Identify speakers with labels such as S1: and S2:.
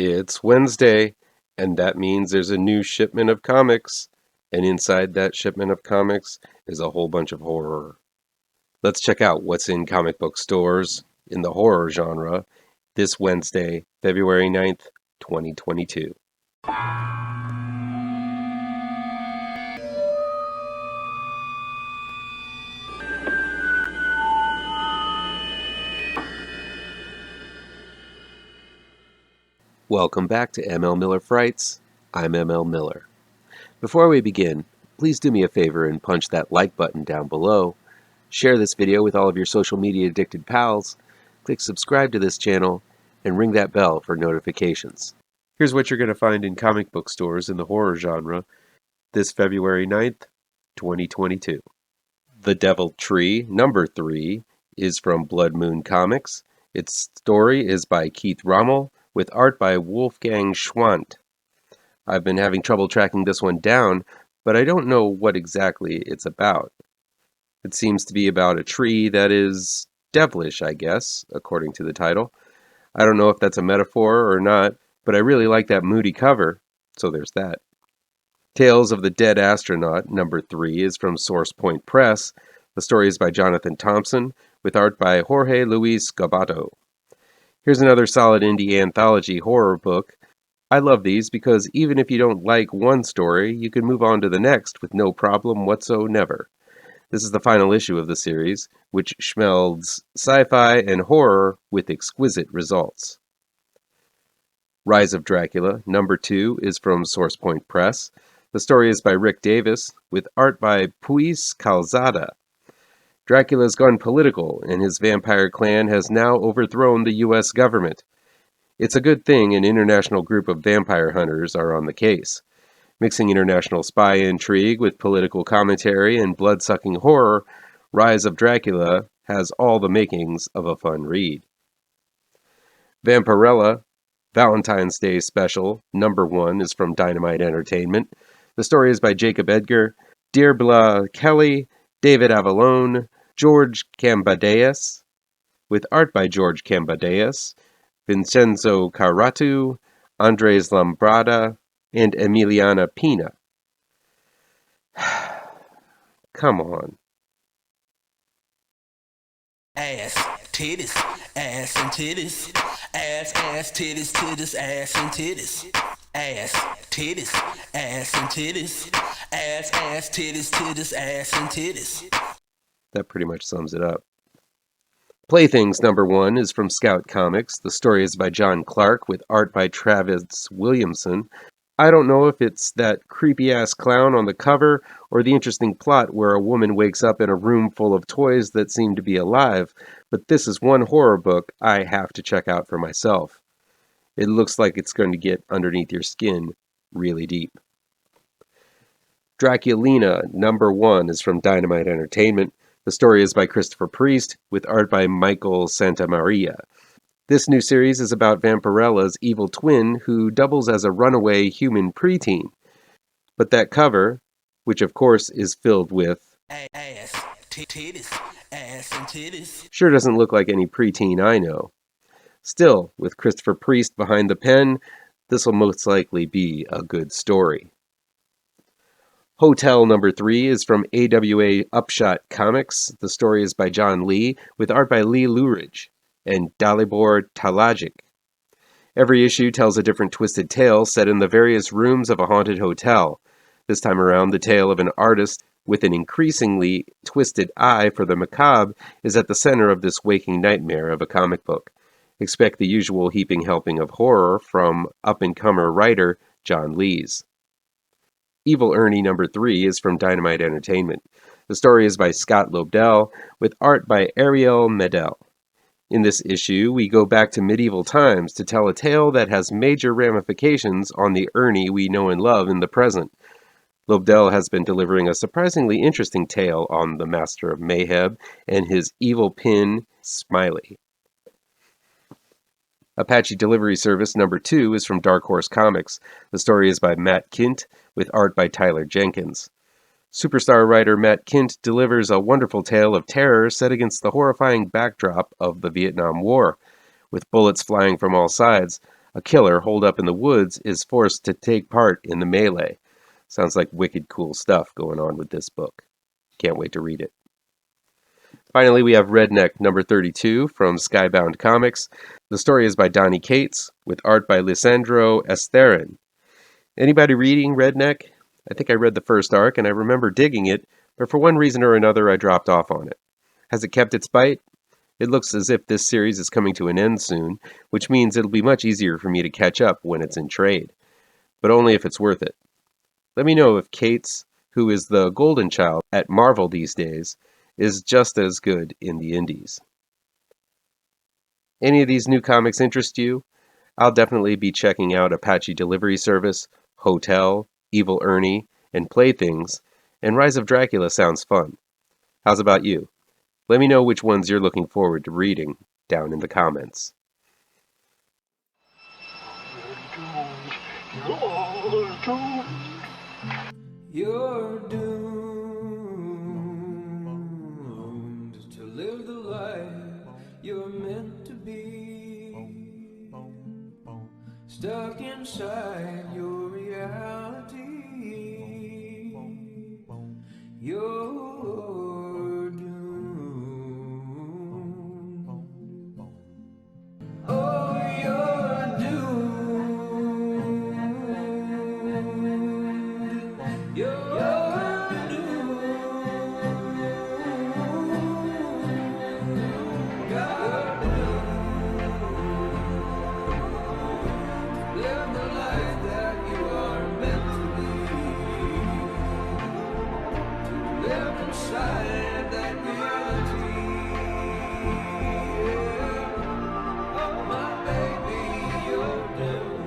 S1: It's Wednesday, and that means there's a new shipment of comics, and inside that shipment of comics is a whole bunch of horror. Let's check out what's in comic book stores in the horror genre this Wednesday, February 9th, 2022. Welcome back to ML Miller Frights. I'm ML Miller. Before we begin, please do me a favor and punch that like button down below. Share this video with all of your social media addicted pals. Click subscribe to this channel and ring that bell for notifications. Here's what you're going to find in comic book stores in the horror genre this February 9th, 2022. The Devil Tree, number 3, is from Blood Moon Comics. Its story is by Keith Rommel, with art by Wolfgang Schwandt. I've been having trouble tracking this one down, but I don't know what exactly it's about. It seems to be about a tree that is devilish, I guess, according to the title. I don't know if that's a metaphor or not, but I really like that moody cover, so there's that. Tales of the Dead Astronaut, number 3, is from Source Point Press. The story is by Jonathan Thompson, with art by Jorge Luis Gabotto. Here's another solid indie anthology horror book. I love these because even if you don't like one story, you can move on to the next with no problem whatsoever. This is the final issue of the series, which smells sci-fi and horror with exquisite results. Rise of Dracula, number 2, is from Source Point Press. The story is by Rick Davis, with art by Puis Calzada. Dracula's gone political, and his vampire clan has now overthrown the U.S. government. It's a good thing an international group of vampire hunters are on the case. Mixing international spy intrigue with political commentary and blood-sucking horror, Rise of Dracula has all the makings of a fun read. Vampirella, Valentine's Day Special, number 1, is from Dynamite Entertainment. The story is by Jacob Edgar, Dearbhla Kelly, David Avalone, George Kambadais, with art by George Kambadais, Vincenzo Carratu, Andres Labrada, and Emiliana Pinna. Come on.
S2: Ass, titties, ass and titties, ass, titties, titties, ass and titties, ass, titties, ass and titties, ass, titties, titties, ass and titties.
S1: That pretty much sums it up. Playthings number 1 is from Scout Comics. The story is by John Clark with art by Travis Williamson. I don't know if it's that creepy-ass clown on the cover or the interesting plot where a woman wakes up in a room full of toys that seem to be alive, but this is one horror book I have to check out for myself. It looks like it's going to get underneath your skin really deep. DRACULINA number 1 is from Dynamite Entertainment. The story is by Christopher Priest, with art by Michael Santamaria. This new series is about Vampirella's evil twin, who doubles as a runaway human preteen. But that cover, which of course is filled with
S2: ass, titties, ass and titties,
S1: sure doesn't look like any preteen I know. Still, with Christopher Priest behind the pen, this will most likely be a good story. HOTELL number 3 is from AWA Upshot Comics. The story is by John Lee, with art by Loughridge and Dalibor Talajic. Every issue tells a different twisted tale set in the various rooms of a haunted hotel. This time around, the tale of an artist with an increasingly twisted eye for the macabre is at the center of this waking nightmare of a comic book. Expect the usual heaping helping of horror from up-and-comer writer John Lees. Evil Ernie number 3 is from Dynamite Entertainment. The story is by Scott Lobdell, with art by Ariel Medel. In this issue, we go back to medieval times to tell a tale that has major ramifications on the Ernie we know and love in the present. Lobdell has been delivering a surprisingly interesting tale on the Master of Mayhem and his evil pin, Smiley. Apache Delivery Service number 2 is from Dark Horse Comics. The story is by Matt Kint, with art by Tyler Jenkins. Superstar writer Matt Kint delivers a wonderful tale of terror set against the horrifying backdrop of the Vietnam War. With bullets flying from all sides, A killer holed up in the woods is forced to take part in the melee. Sounds like wicked cool stuff going on with this book. Can't wait to read it. Finally, we have Redneck number 32 from Skybound Comics. The story is by Donny Cates, with art by Lisandro Esterin. Anybody reading Redneck? I think I read the first arc, and I remember digging it, but for one reason or another I dropped off on it. Has it kept its bite? It looks as if this series is coming to an end soon, which means it'll be much easier for me to catch up when it's in trade. But only if it's worth it. Let me know if Cates, who is the golden child at Marvel these days, is just as good in the indies. Any of these new comics interest you? I'll definitely be checking out Apache Delivery Service, HOTELL, Evil Ernie, and Playthings, and Rise of Dracula sounds fun. How's about you? Let me know which ones you're looking forward to reading down in the comments.
S3: You're doomed to live the life you're meant to be, stuck inside your reality. You're doomed. Oh, you're doomed. You're doomed. God live the life that you are meant to be. Live inside that reality. Oh, my baby, you're doomed.